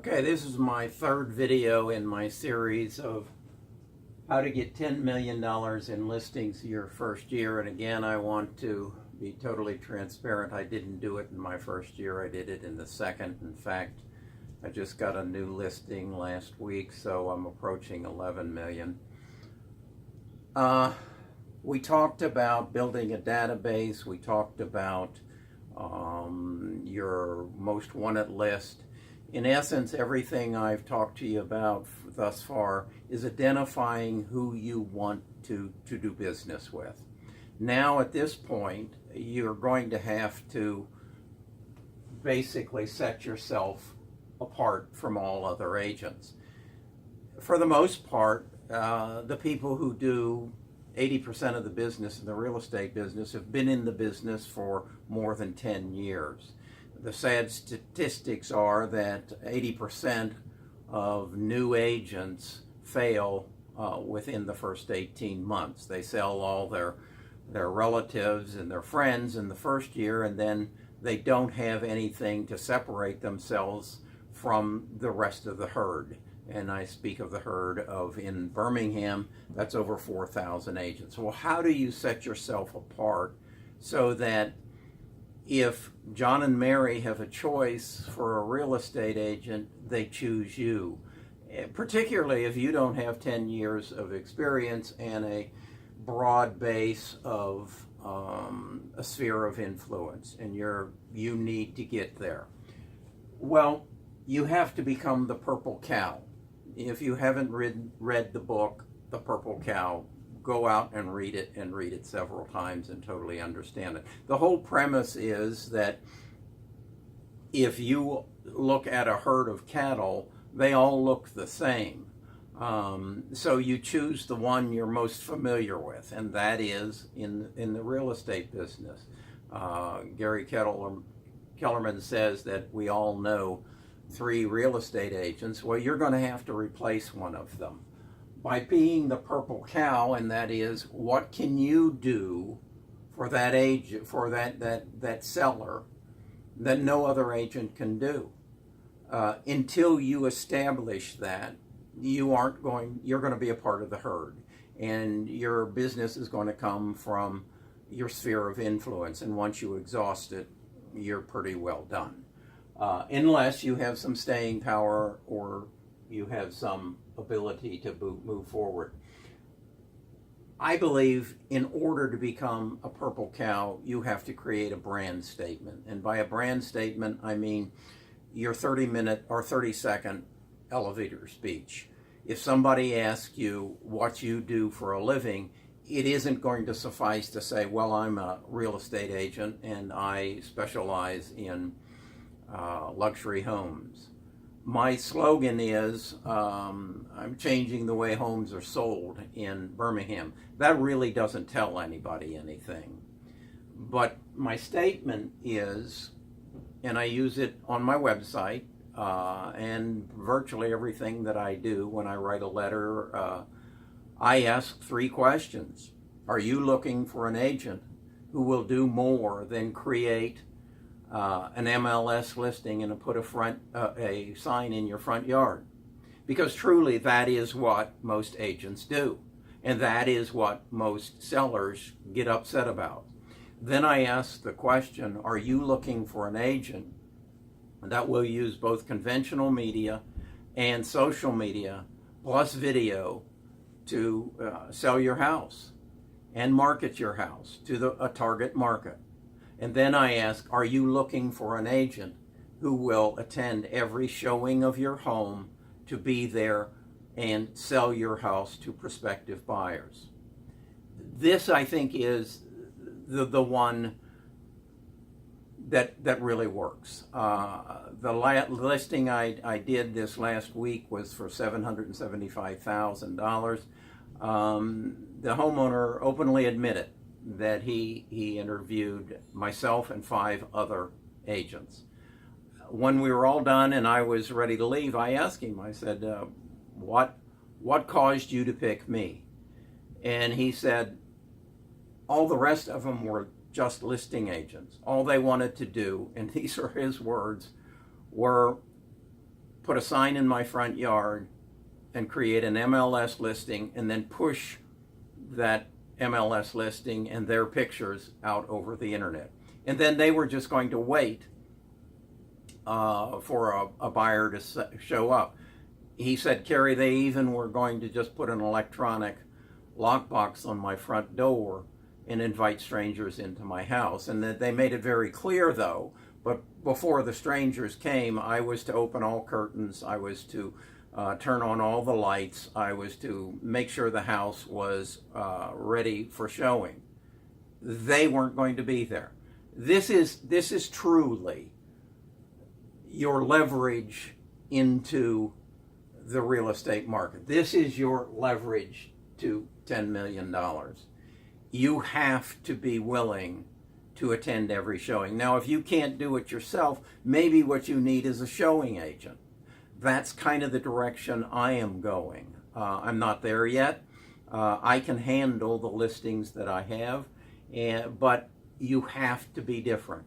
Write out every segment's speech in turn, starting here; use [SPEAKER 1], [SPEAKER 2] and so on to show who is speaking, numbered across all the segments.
[SPEAKER 1] Okay, this is my third video in my series of how to get $10 million in listings your first year. And again, I want to be totally transparent. I didn't do it in my first year. I did it in the second. In fact, I just got a new listing last week, so I'm approaching 11 million. We talked about building a database. We talked about your most wanted list. In essence, everything I've talked to you about thus far is identifying who you want to do business with. Now, at this point, you're going to have to basically set yourself apart from all other agents. For the most part, the people who do 80% of the business in the real estate business have been in the business for more than 10 years. The sad statistics are that 80% of new agents fail within the first 18 months. They sell all their relatives and their friends in the first year, and then they don't have anything to separate themselves from the rest of the herd. And I speak of the herd of in Birmingham, that's over 4,000 agents. Well, how do you set yourself apart so that if John and Mary have a choice for a real estate agent, they choose you? Particularly if you don't have 10 years of experience and a broad base of a sphere of influence, and you need to get there. Well, you have to become the purple cow. If you haven't read the book, The Purple Cow, go out and read it several times and totally understand it. The whole premise is that if you look at a herd of cattle, they all look the same. So you choose the one you're most familiar with, and that is in the real estate business. Gary Kellerman says that we all know 3 real estate agents. Well, you're going to have to replace one of them by being the purple cow, and that is, what can you do for that agent, for that seller, that no other agent can do? Until you establish that, you're going to be a part of the herd, and your business is going to come from your sphere of influence. And once you exhaust it, you're pretty well done. Unless you have some staying power or you have some ability to move forward. I believe in order to become a purple cow, you have to create a brand statement. And by a brand statement, I mean your 30-minute or 30-second elevator speech. If somebody asks you what you do for a living, it isn't going to suffice to say, well, I'm a real estate agent and I specialize in luxury homes. My slogan is, I'm changing the way homes are sold in Birmingham. That really doesn't tell anybody anything. But my statement is, and I use it on my website, and virtually everything that I do when I write a letter, I ask 3 questions. Are you looking for an agent who will do more than create an MLS listing and put a sign in your front yard? Because truly that is what most agents do, and that is what most sellers get upset about. Then I ask the question, are you looking for an agent that will use both conventional media and social media plus video to sell your house and market your house to a target market? And then I ask, are you looking for an agent who will attend every showing of your home to be there and sell your house to prospective buyers? This, I think, is the one that really works. The listing I did this last week was for $775,000. The homeowner openly admitted that he interviewed myself and 5 other agents. When we were all done and I was ready to leave, I asked him, I said, what caused you to pick me? And he said, all the rest of them were just listing agents. All they wanted to do, and these are his words, were put a sign in my front yard and create an MLS listing and then push that MLS listing and their pictures out over the internet. And then they were just going to wait for a buyer to show up. He said, Kerry, they even were going to just put an electronic lockbox on my front door and invite strangers into my house. And that they made it very clear, though, but before the strangers came, I was to open all curtains, I was to turn on all the lights, I was to make sure the house was ready for showing. They weren't going to be there. This is truly your leverage into the real estate market. This is your leverage to $10 million. You have to be willing to attend every showing. Now, if you can't do it yourself, maybe what you need is a showing agent. That's kind of the direction I am going. I'm not there yet. I can handle the listings that I have, but you have to be different.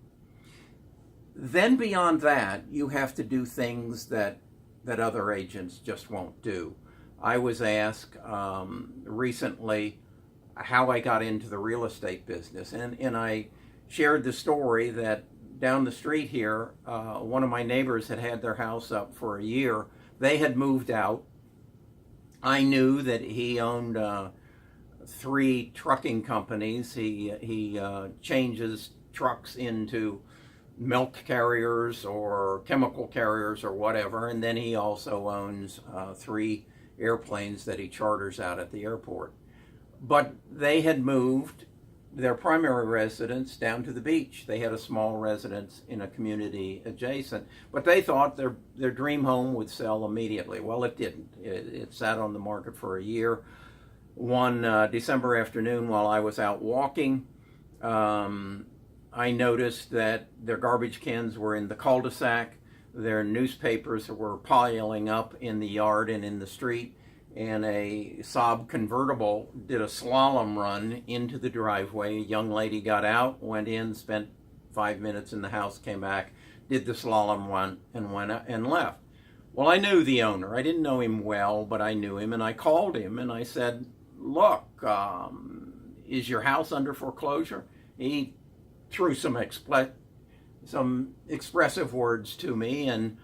[SPEAKER 1] Then beyond that, you have to do things that other agents just won't do. I was asked recently how I got into the real estate business, and I shared the story that down the street here, one of my neighbors had their house up for a year. They had moved out. I knew that he owned 3 trucking companies. He changes trucks into milk carriers or chemical carriers or whatever, and then he also owns 3 airplanes that he charters out at the airport. But they had moved their primary residence down to the beach. They had a small residence in a community adjacent, but they thought their dream home would sell immediately. Well, it didn't. It sat on the market for a year. One December afternoon while I was out walking, I noticed that their garbage cans were in the cul-de-sac, their newspapers were piling up in the yard and in the street, and a Saab convertible did a slalom run into the driveway. A young lady got out, went in, spent 5 minutes in the house, came back, did the slalom run, and went and left. Well, I knew the owner. I didn't know him well, but I knew him, and I called him and I said, look, is your house under foreclosure? He threw some expressive words to me and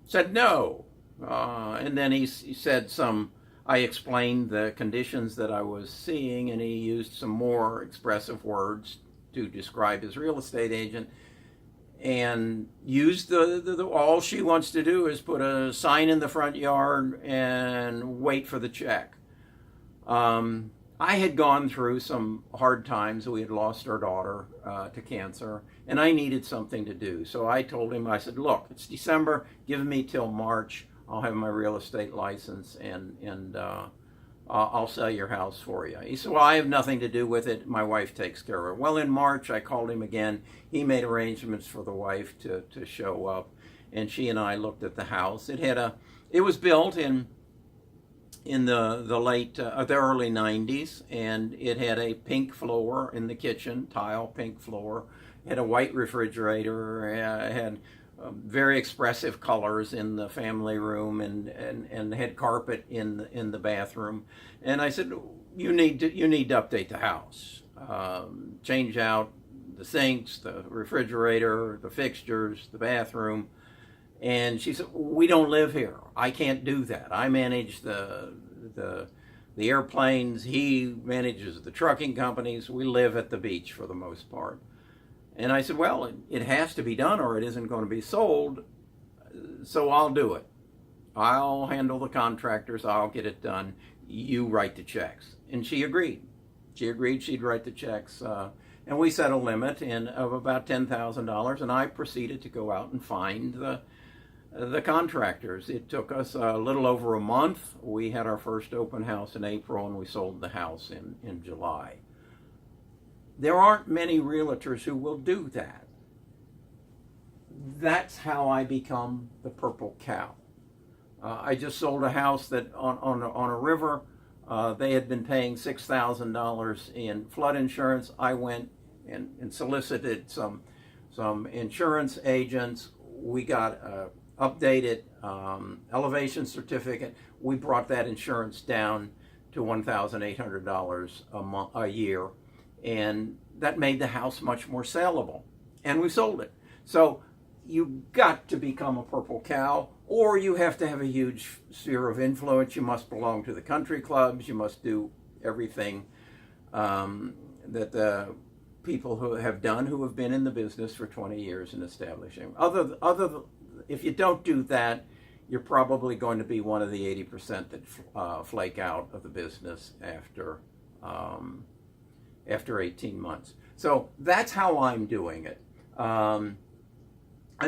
[SPEAKER 1] said no. And then he said I explained the conditions that I was seeing, and he used some more expressive words to describe his real estate agent, and used the all she wants to do is put a sign in the front yard and wait for the check. I had gone through some hard times. We had lost our daughter to cancer, and I needed something to do. So I told him, I said, look, it's December, give me till March. I'll have my real estate license, and I'll sell your house for you. He said, well, I have nothing to do with it. My wife takes care of it. Well, in March, I called him again. He made arrangements for the wife to show up, and she and I looked at the house. It was built in the early 90s, and it had a pink floor in the kitchen, tile pink floor. It had a white refrigerator. It had very expressive colors in the family room, and had carpet in the bathroom. And I said, you need to update the house, change out the sinks, the refrigerator, the fixtures, the bathroom. And she said, we don't live here. I can't do that. I manage the airplanes. He manages the trucking companies. We live at the beach for the most part. And I said, well, it has to be done or it isn't going to be sold, so I'll do it. I'll handle the contractors. I'll get it done. You write the checks. And she agreed. She agreed she'd write the checks. And we set a limit of about $10,000, and I proceeded to go out and find the contractors. It took us a little over a month. We had our first open house in April, and we sold the house in July. There aren't many realtors who will do that. That's how I become the purple cow. I just sold a house that on a river. They had been paying $6,000 in flood insurance. I went and solicited some insurance agents. we got a updated elevation certificate. We brought that insurance down to $1,800 a year, and that made the house much more saleable, and we sold it. So you got to become a purple cow, or you have to have a huge sphere of influence. You must belong to the country clubs. You must do everything that the people who have done, who have been in the business for 20 years and establishing. If you don't do that, you're probably going to be one of the 80% that flake out of the business after 18 months. So that's how I'm doing it. I'm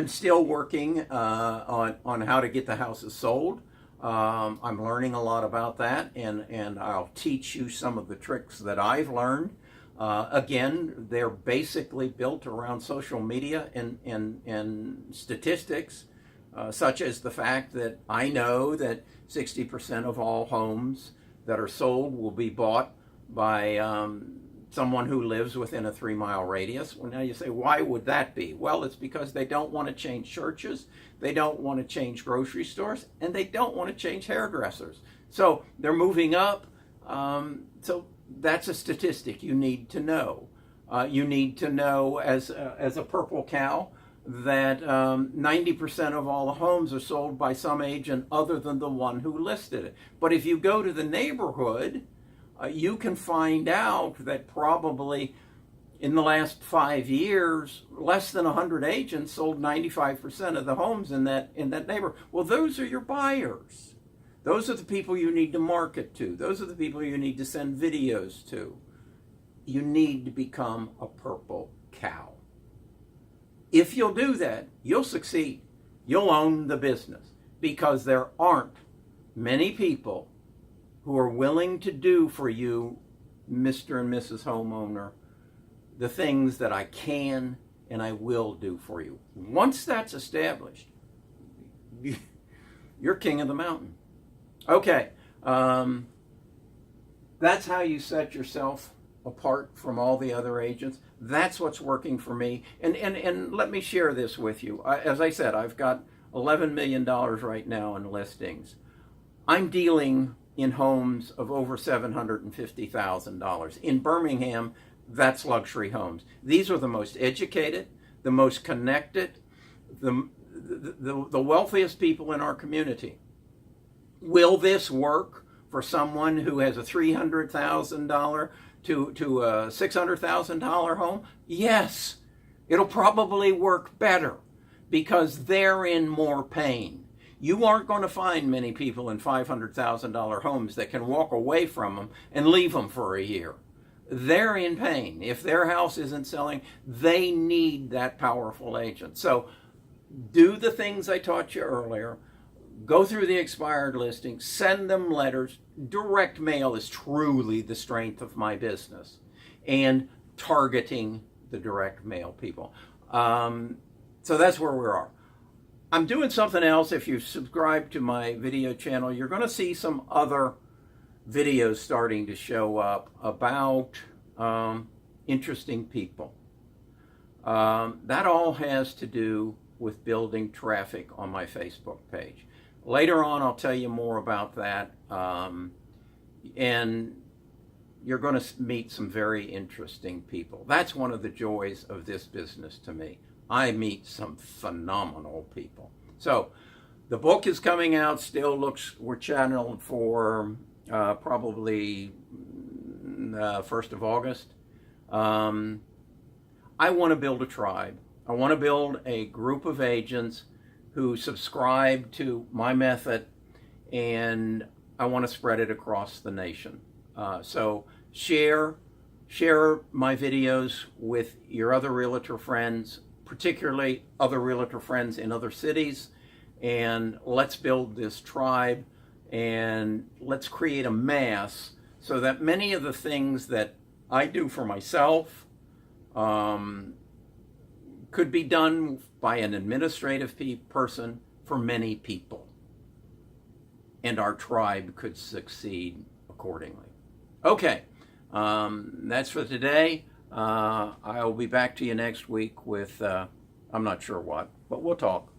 [SPEAKER 1] still working on how to get the houses sold. I'm learning a lot about that, and I'll teach you some of the tricks that I've learned. Again, they're basically built around social media and statistics, such as the fact that I know that 60% of all homes that are sold will be bought by someone who lives within a 3-mile radius. Well, now you say, why would that be? Well, it's because they don't want to change churches, they don't want to change grocery stores, and they don't want to change hairdressers. So they're moving up. So that's a statistic you need to know. You need to know as a purple cow that 90% of all the homes are sold by some agent other than the one who listed it. But if you go to the neighborhood, you can find out that probably in the last 5 years, less than 100 agents sold 95% of the homes in that neighborhood. Well, those are your buyers. Those are the people you need to market to. Those are the people you need to send videos to. You need to become a purple cow. If you'll do that, you'll succeed. You'll own the business, because there aren't many people who are willing to do for you, Mr. and Mrs. Homeowner, the things that I can and I will do for you. Once that's established, you're king of the mountain. Okay, that's how you set yourself apart from all the other agents. That's what's working for me. And let me share this with you. As I said, I've got $11 million right now in listings. I'm dealing in homes of over $750,000. In Birmingham, that's luxury homes. These are the most educated, the most connected, the wealthiest people in our community. Will this work for someone who has a $300,000 to a $600,000 home? Yes, it'll probably work better because they're in more pain. You aren't going to find many people in $500,000 homes that can walk away from them and leave them for a year. They're in pain. If their house isn't selling, they need that powerful agent. So do the things I taught you earlier. Go through the expired listing, send them letters. Direct mail is truly the strength of my business, and targeting the direct mail people. So that's where we are. I'm doing something else. If you subscribe to my video channel, you're going to see some other videos starting to show up about interesting people. That all has to do with building traffic on my Facebook page. Later on, I'll tell you more about that. And you're going to meet some very interesting people. That's one of the joys of this business to me. I meet some phenomenal people. So the book is coming out. We're channeled for probably 1st of August. I want to build a tribe. I want to build a group of agents who subscribe to my method, and I want to spread it across the nation. So share my videos with your other realtor friends, particularly other realtor friends in other cities, and let's build this tribe, and let's create a mass so that many of the things that I do for myself could be done by an administrative person for many people, and our tribe could succeed accordingly. Okay, that's for today. I'll be back to you next week with, I'm not sure what, but we'll talk.